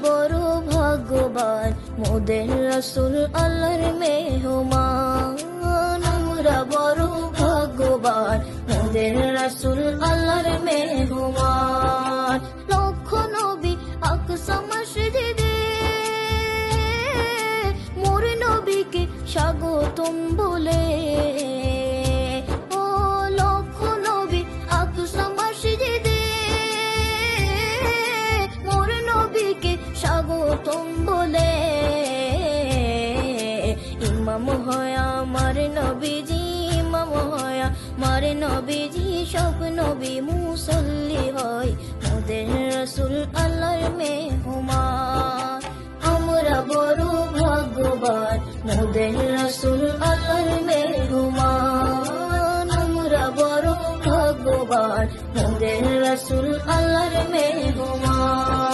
বড় ভাগ্যবান, মোদের রাসূল আল্লাহর মেহমান। আমরা বড় ভাগ্যবান, মোদের রাসূল আল্লাহর মেহমান। লক্ষ নবী আকসা মসজিদে মোর নবীকে স্বাগতম বলে। ও লক্ষ নবী আকসা মসজিদে মোর নবীকে স্বাগতম বলে। ইমাম হয় আমার নবীজি, ইমাম হয় আমার নবীজি, সব নবী মুসল্লি হয়, মোদের রাসূল আল্লাহর মেহমান। আমরা বড় ভাগ্যবান, মোদের রাসূল আল্লাহর মেহমান। আমরা বড় ভাগ্যবান, মোদের রাসূল আল্লাহর মেহমান।